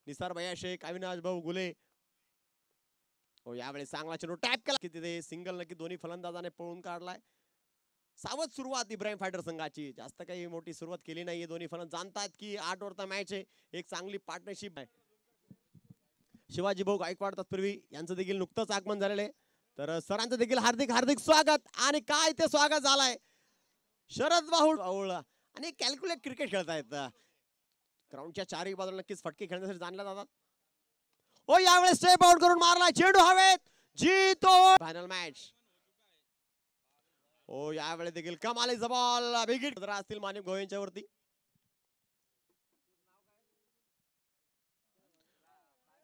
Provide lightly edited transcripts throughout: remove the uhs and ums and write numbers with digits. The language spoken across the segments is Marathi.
निसार भैया शेख, अविनाश भाऊ गुले. हो यावेळी चांगला चेंडू टॅप केला की तिथे सिंगल नक्की दोन्ही फलंदाजाने पळून काढलाय. सावध सुरुवात इब्राहिम फायटर संघाची, जास्त काही मोठी सुरुवात केली नाहीये. दोन्ही फलंदाज जाणतात की 8 ओव्हरचा मॅच आहे, एक चांगली पार्टनरशिप आहे. शिवाजी भाऊ गायकवाड तत्पूर्वी यांचं देखील नुकतंच आगमन झालेलं आहे, तर सरांचं देखील हार्दिक हार्दिक स्वागत. आणि काय ते स्वागत झालंय शरद बाहुळ आणि कॅल्क्युलेट क्रिकेट खेळतायत. ग्राउंडच्या चारही बाजूला नक्कीच फटके खेळण्यासाठी जाणल्या जातात. ओ यावेळेस स्टेप आउट करून मारला चेंडू हवेत, जीत ओव्हर फायनल मॅच. ओ यावेळेस देखील कमालीचा बॉल विकेट असतील मानिक गोयंच्या वरती.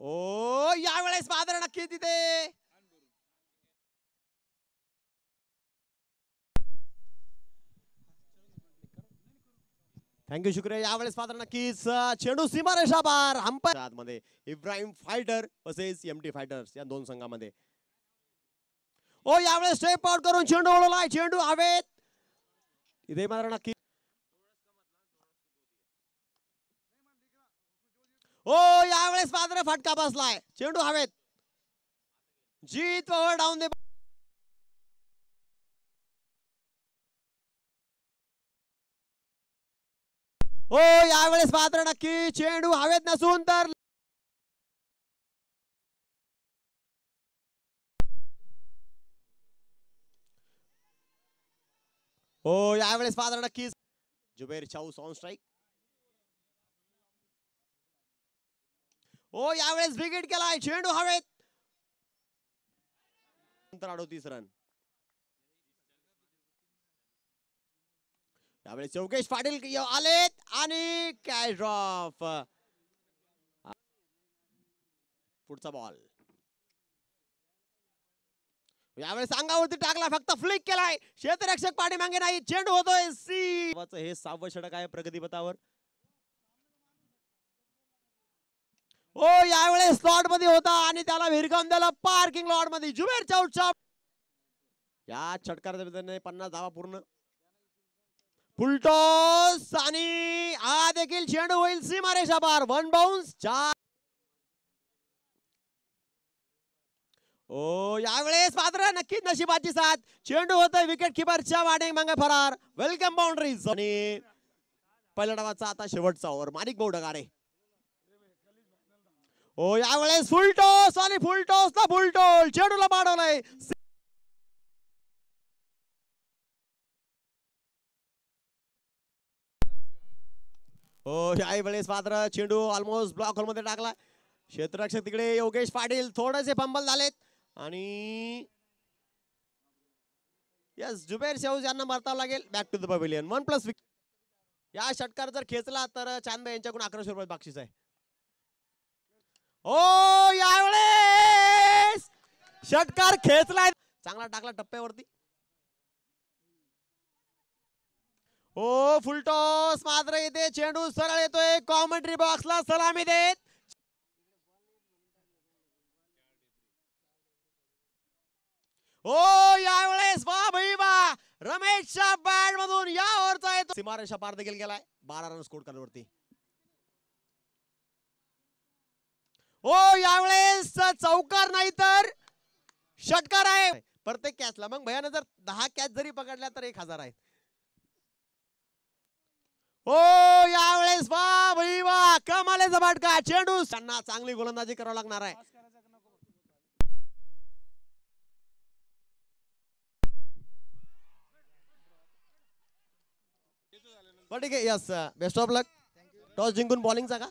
ओ यावेळेस मात्र नक्की तिथे थँक्यू शुक्रिया. यावेळेस मात्र नक्कीच चेंडू सीमारेषा पार. अंपायर मध्ये Ibrahim fighter versus MT fighters या दोन संघामध्ये. ओ यावेळेस स्टेप आउट करून चेंडू ओढलाय, चेंडू हवेत इथे मात्र नक्की. ओ यावेळेस मात्र फटका बसलाय, चेंडू हवेत, जीत ओव्हर डाऊन दे. ओ यावेळेस मात्र नक्की चेंडू हवेत नसून तर ओ यावेळेस मात्र नक्कीच जुबेर चाऊस ऑन स्ट्राइक. ओ यावेळेस विकेट केलाय, चेंडू हवेत, नंतर 38 रन. यावेळेस योगेश पाटील आलेत आणि कॅच ड्रॉप. पुढचा बॉल यावेळेस अंगावरती टाकला, फक्त फ्लिक केलाय, क्षेत्ररक्षक पाठीमागे नाही, चेंडू होतोय सी. हे 6वं षटक आहे प्रगतीपथावर. ओ यावेळेस स्लॉट मध्ये होता आणि त्याला भिरकावून दिला पार्किंग लॉट मध्ये. जुबेर चाऊसचा या षटकाराच्या 50 धावा पूर्ण. फुलटॉस आणि हा देखील चेंडू होईल सीमारेषा पार. 1 बाउन्स 4. ओ यावेळेस मात्र नक्कीच नशिबाची साथ, चेंडू होतोय विकेट किपरच्या वाटे मागे फरार. Welcome boundaries. आणि पहिल्या डावाचा आता शेवटचा ओव्हर माणिक भाऊ ढगारे. ओ यावेळेस फुल टॉस आणि फुल टॉसला फुल टोल, चेंडूला पाडवलंय. हो यावेळेस मात्र चेंडू ऑलमोस्ट ब्लॉक होल मध्ये टाकला. क्षेत्ररक्षक तिकडे योगेश पाटील थोडेसे फंबल झालेत आणि यस जुबेर शेऊज यांना मारतावं लागेल. Back to the pavilion. 1+ या षटकार जर खेचला तर चांदे यांच्याकडून 1100 रुपये बक्षीस आहे. ओ यावेळेस षटकार खेचलाय, चांगला टाकला टप्प्यावरती. ओ फुलटॉस मात्र इथे चेंडू सरळ येतोय कॉमेंट्री बॉक्सला सलामी देत. ओ यावेळेस वा भाई वा, रमेशच्या बॅट मधून या ओव्हरचा येतो सीमारेषा पार देखील गेलाय. 12 रन स्कोर करण्यावरती. ओ यावेळेस चौकार नाही तर षटकार आहे प्रत्येक कॅचला. मग भैयाने जर 10 कॅच जरी पकडल्या तर 1000 आहे. ओ यावेळेस वा भाई वा, कमालीचा फटका, चेंडू त्यांना चांगली गोलंदाजी करावी लागणार आहे. ठीक आहे. Yes best of luck. Toss जिंकून बॉलिंगचा का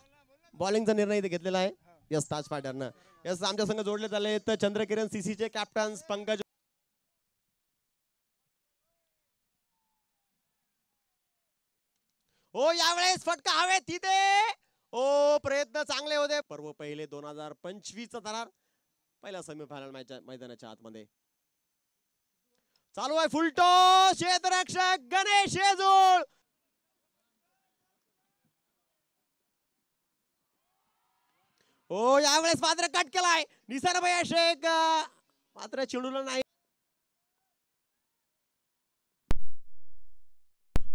बॉलिंगचा निर्णय इथे घेतलेला आहे. यस ताज फायटरनं. यस आमच्या संघ जोडले झाले तर चंद्रकिरण सीसीचे कॅप्टन पंकज. ओ यावेळेस फटका हवे तिथे. ओ प्रयत्न चांगले होते. पर्व पहिले 2025 चा थरार पहिला सेमीफायनल मॅच मैदानाच्या आतमध्ये चालू आहे. फुलटॉस क्षेत्ररक्षक गणेश शेजूळ. ओ यावेळेस मात्र कट केलाय निसार भैया शेख, मात्र चेंडूला नाही.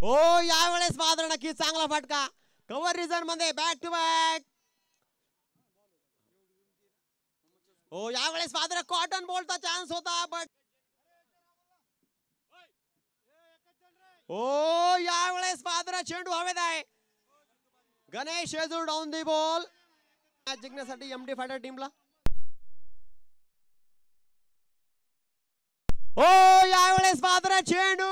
ओ यावेळेस मात्र नक्की चांगला फटका कव्हर रिझन मध्ये. बॅक टू बॅक हो यावेळेस मात्र कॉटन बॉलचा चान्स होता बट हो यावेळेस मात्र चेंडू हवेत आहे. गणेश येजूर डाऊन दी बॉल मॅच जिंकण्यासाठी एमडी फायटर टीमला. हो यावेळेस मात्र चेंडू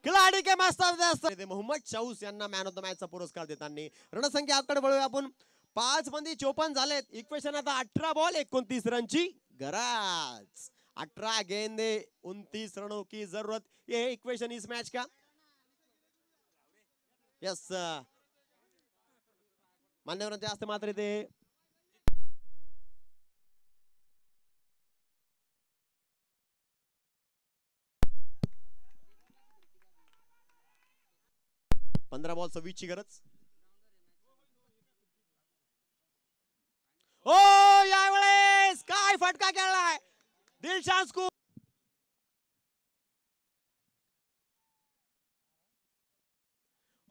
खिलाडी के मास्टर मोहम्मद शाऊस यांना मॅन ऑफ द मॅच चा पुरस्कार देताना रणसंख्याकडे वळूया आपण. 5 मध्ये 54 झालेत. इक्वेशन आता 18 बॉल 29 रनची गरज. 18 गेंदे 29 रनों की जरूरत. ये इक्वेशन इस मैच का. यस मान्यवरांच्या हस्ते मात्र ते 15 बॉल 26 ची गरज. हो यावेळेस काय फटका खेळलाय दिलशान स्कूप.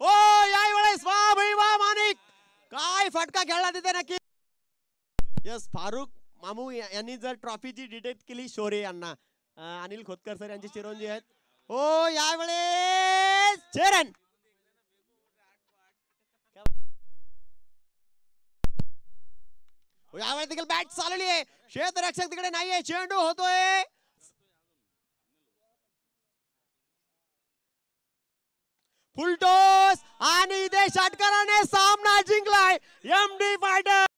हो यावेळेस वा भाई वा माणिक काय फटका खेळला तिथे नक्की. यस फारुख मामू यांनी जर ट्रॉफीची डिटेक्ट केली शोरे यांना. अनिल खोतकर सर यांचे चिरंजीव आहेत. हो यावेळेस 6 रन. यावेळेस देखील बॅट चालवली आहे. क्षेत्ररक्षक तिकडे नाहीये. चेंडू होतोय फुलटॉस आणि इथे षटकाराने सामना जिंकलाय एमडी फायटर.